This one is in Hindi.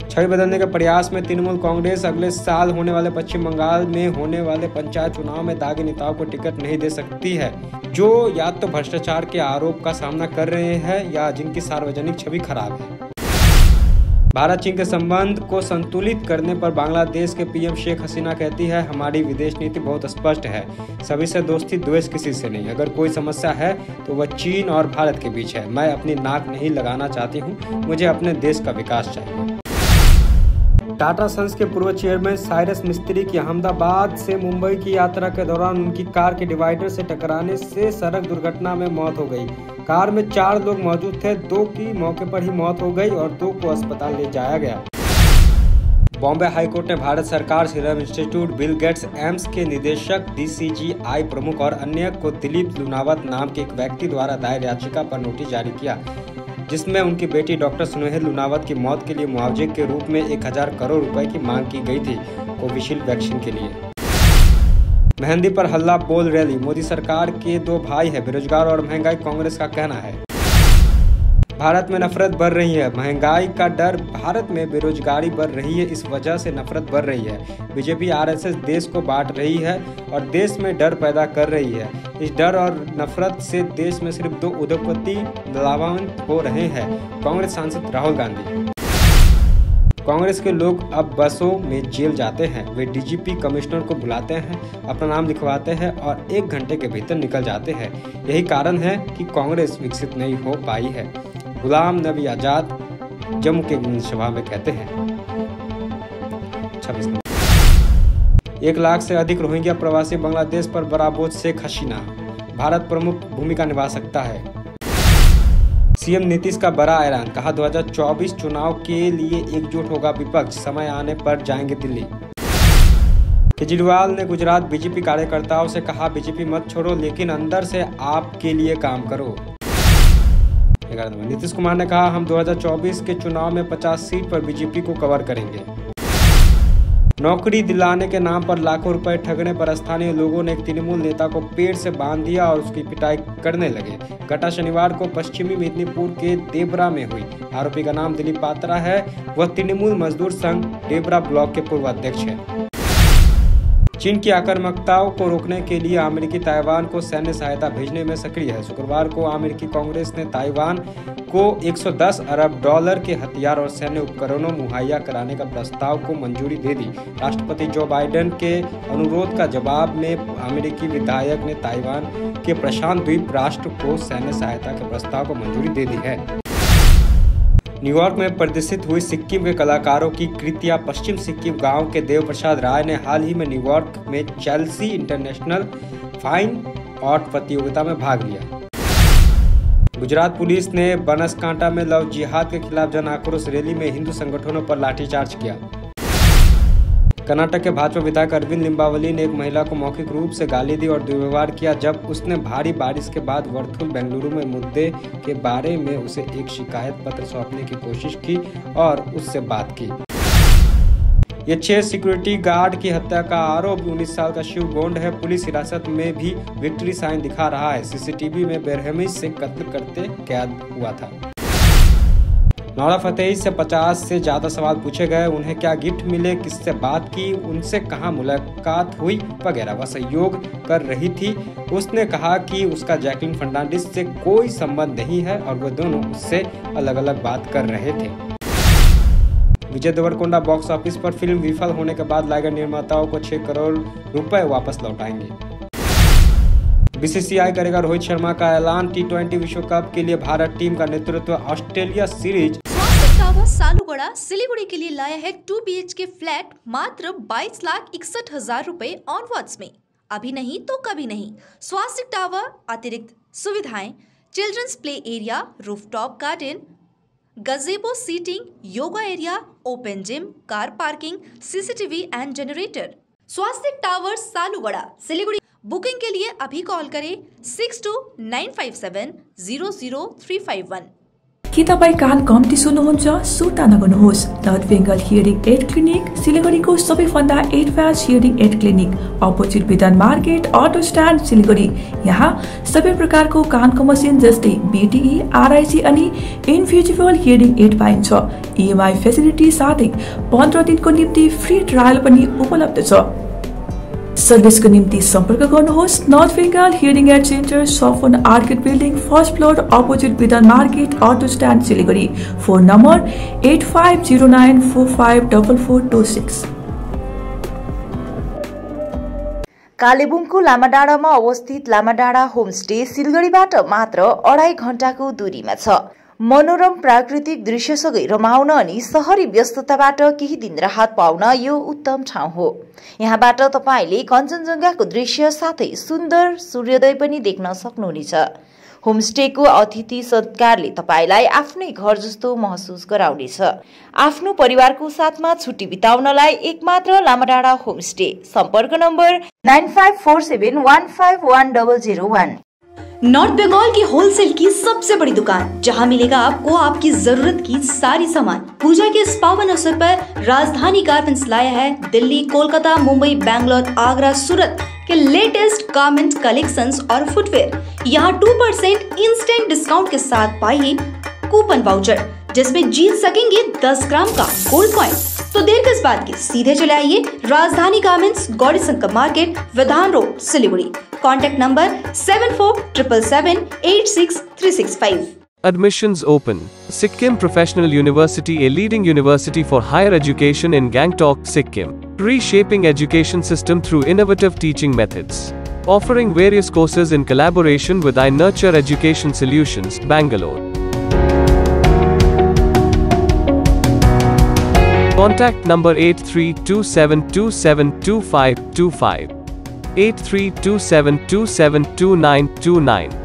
छवि बदलने के प्रयास में तृणमूल कांग्रेस अगले साल होने वाले पश्चिम बंगाल में होने वाले पंचायत चुनाव में दागी नेताओं को टिकट नहीं दे सकती है, जो या तो भ्रष्टाचार के आरोप का सामना कर रहे हैं या जिनकी सार्वजनिक छवि खराब है। भारत चीन के संबंध को संतुलित करने पर बांग्लादेश के पीएम शेख हसीना कहती है, हमारी विदेश नीति बहुत स्पष्ट है, सभी से दोस्ती, द्वेष किसी से नहीं। अगर कोई समस्या है तो वह चीन और भारत के बीच है। मैं अपनी नाक नहीं लगाना चाहती हूँ, मुझे अपने देश का विकास चाहिए। टाटा सन्स के पूर्व चेयरमैन साइरस मिस्त्री की अहमदाबाद से मुंबई की यात्रा के दौरान उनकी कार के डिवाइडर से टकराने से सड़क दुर्घटना में मौत हो गई। कार में 4 लोग मौजूद थे, 2 की मौके पर ही मौत हो गई और 2 को अस्पताल ले जाया गया। बॉम्बे हाईकोर्ट ने भारत सरकार, serum institute, Bill Gates, AIIMS के निदेशक, DCGI प्रमुख और अन्य को दिलीप लुनावत नाम के एक व्यक्ति द्वारा दायर याचिका पर नोटिस जारी किया, जिसमें उनकी बेटी डॉक्टर सुनोहेल लुनावत की मौत के लिए मुआवजे के रूप में 1000 करोड़ रुपए की मांग की गई थी कोविशील्ड वैक्सीन के लिए। मेहंदी पर हल्ला बोल रैली, मोदी सरकार के 2 भाई है, बेरोजगार और महंगाई, कांग्रेस का कहना है। भारत में नफरत बढ़ रही है, महंगाई का डर, भारत में बेरोजगारी बढ़ रही है, इस वजह से नफरत बढ़ रही है। बीजेपी RSS देश को बांट रही है और देश में डर पैदा कर रही है। इस डर और नफरत से देश में सिर्फ 2 उद्योगपति लाभान्वित हो रहे हैं, कांग्रेस सांसद राहुल गांधी। कांग्रेस के लोग अब बसों में जेल जाते हैं, वे DGP कमिश्नर को बुलाते हैं, अपना नाम लिखवाते हैं और 1 घंटे के भीतर निकल जाते हैं। यही कारण है कि कांग्रेस विकसित नहीं हो पाई है। गुलाम नबी आजाद जम्मू के सभा में कहते हैं। 1 लाख से अधिक रोहिंग्या प्रवासी बांग्लादेश पर बड़ा बोझ, शेख हसीना, भारत प्रमुख भूमिका निभा सकता है। CM नीतीश का बड़ा ऐलान, कहा 2024 चुनाव के लिए एकजुट होगा विपक्ष, समय आने पर जाएंगे दिल्ली। केजरीवाल ने गुजरात BJP कार्यकर्ताओं से कहा, BJP मत छोड़ो लेकिन अंदर से आपके लिए काम करो। नीतीश कुमार ने कहा, हम 2024 के चुनाव में 50 सीट पर BJP को कवर करेंगे। नौकरी दिलाने के नाम पर लाखों रुपए ठगने पर स्थानीय लोगों ने एक तृणमूल नेता को पेड़ से बांध दिया और उसकी पिटाई करने लगे। घटना शनिवार को पश्चिमी मेदिनीपुर के देबरा में हुई। आरोपी का नाम दिलीप पात्रा है, वह तृणमूल मजदूर संघ देबरा ब्लॉक के पूर्व अध्यक्ष है। चीन की आक्रामकताओं को रोकने के लिए अमेरिकी ताइवान को सैन्य सहायता भेजने में सक्रिय है। शुक्रवार को अमेरिकी कांग्रेस ने ताइवान को $110 अरब के हथियार और सैन्य उपकरणों मुहैया कराने का प्रस्ताव को मंजूरी दे दी। राष्ट्रपति जो बाइडेन के अनुरोध का जवाब में अमेरिकी विधायक ने ताइवान के प्रशांत द्वीप राष्ट्र को सैन्य सहायता के प्रस्ताव को मंजूरी दे दी है। न्यूयॉर्क में प्रदर्शित हुई सिक्किम के कलाकारों की कृतियां। पश्चिम सिक्किम गांव के देव प्रसाद राय ने हाल ही में न्यूयॉर्क में चेल्सी इंटरनेशनल फाइन आर्ट प्रतियोगिता में भाग लिया। गुजरात पुलिस ने बनासकांठा में लव जिहाद के खिलाफ जन आक्रोश रैली में हिंदू संगठनों पर लाठीचार्ज किया। कर्नाटक के भाजपा विधायक अरविंद लिम्बावली ने एक महिला को मौखिक रूप से गाली दी और दुर्व्यवहार किया जब उसने भारी बारिश के बाद वर्थुल बेंगलुरु में मुद्दे के बारे में उसे एक शिकायत पत्र सौंपने की कोशिश की और उससे बात की। ये 6 सिक्योरिटी गार्ड की हत्या का आरोप 19 साल का शिव गोंड है। पुलिस हिरासत में भी विक्ट्री साइन दिखा रहा है। CCTV में बेरहमी से कत्ल करते कैद हुआ था। नौरा फतेही से 50 से ज्यादा सवाल पूछे गए। उन्हें क्या गिफ्ट मिले, किससे बात की, उनसे कहाँ मुलाकात हुई वगैरह। वह सहयोग कर रही थी। उसने कहा कि उसका जैकलिन फर्नांडिस से कोई संबंध नहीं है और वे दोनों उससे अलग अलग बात कर रहे थे। विजय देवरकोंडा बॉक्स ऑफिस पर फिल्म विफल होने के बाद लाइगर निर्माताओं को 6 करोड़ रुपए वापस लौटाएंगे। BCCI करेगा रोहित शर्मा का ऐलान। T20 विश्व कप के लिए भारत टीम का नेतृत्व ऑस्ट्रेलिया सीरीज। स्वास्थ्य टावर सालुगड़ा सिलीगुड़ी के लिए लाया है 2 BHK फ्लैट मात्र 22,61,000 रुपए ऑनवर्ड्स में। अभी नहीं तो कभी नहीं। स्वास्थ्य टावर अतिरिक्त सुविधाएं, children's play area, rooftop garden, gazebo seating, yoga area, open gym, car parking, CCTV and generator. स्वास्थ्य टावर सालुगड़ा सिलीगुड़ी। बुकिंग के लिए अभी कॉल करें 6295700351। के तपाईँ कान कम्ती सुन्नुहुन्छ? सुर्ता नगर्नुहोस्। North Bengal hearing aid clinic सिलगढीको सबैभन्दा advance hearing aid clinic, opposite Bidhan market, auto stand, Siliguri. यहाँ सबै प्रकारको कानको मसिन जस्तै BTE, RIC अनि इन्भिजिबल हियरिङ एड पाइन्छ। EMI फेसिलिटी साथै 15 दिनको निम्ति फ्री ट्रायल पनि उपलब्ध छ। सर्भिसको निम्ति सम्पर्क गर्नुहोस् north Bengal hearing aid centre, saffron orchid building, first floor, opposite Bidhan market, auto stand, Siliguri. Phone number 8509454426। कालेबुङको लामाडाँडामा अवस्थित लामाडाँडा होमस्टे सिलगढीबाट मात्र 2.5 घण्टाको दूरीमा छ। मनोरम प्राकृतिक दृश्यसँगै रमाउन अनि शहरी व्यस्तताबाट केही दिन राहत पाउन यो उत्तम ठाउँ हो। यहाँबाट तपाईले कञ्चनजङ्घाको दृश्य साथै सुन्दर सूर्योदय पनि देख्न सक्नुहुनेछ। होमस्टेको अतिथि सत्कारले तपाईलाई आफ्नै घर जस्तो महसुस गराउनेछ। आफ्नो परिवारको साथमा छुट्टी बिताउनलाई एकमात्र लामाडाँडा होमस्टे। सम्पर्क नम्बर 9547151001। नॉर्थ बंगाल की होलसेल की सबसे बड़ी दुकान, जहां मिलेगा आपको आपकी जरूरत की सारी सामान। पूजा के इस पावन अवसर पर राजधानी गारमेंट्स लाया है दिल्ली, कोलकाता, मुंबई, बैंगलोर, आगरा, सूरत के लेटेस्ट गारमेंट कलेक्शंस और फुटवेयर। यहाँ 2% इंस्टेंट डिस्काउंट के साथ पाइए कूपन वाउचर, जिसमें जीत सकेंगे 10 ग्राम का गोल्ड कॉइन। तो देर किस बात की, सीधे चले आइए राजधानी गारमेंट्स, गौरी शंकर मार्केट, विधान road, Siliguri. Contact number 7477786365. Admissions open. Sikkim Professional University, a leading university for higher education in Gangtok, Sikkim. Reshaping education system through innovative teaching methods. Offering various courses in collaboration with iNurture Education Solutions, Bangalore. Contact number 8327272525. 8327272929.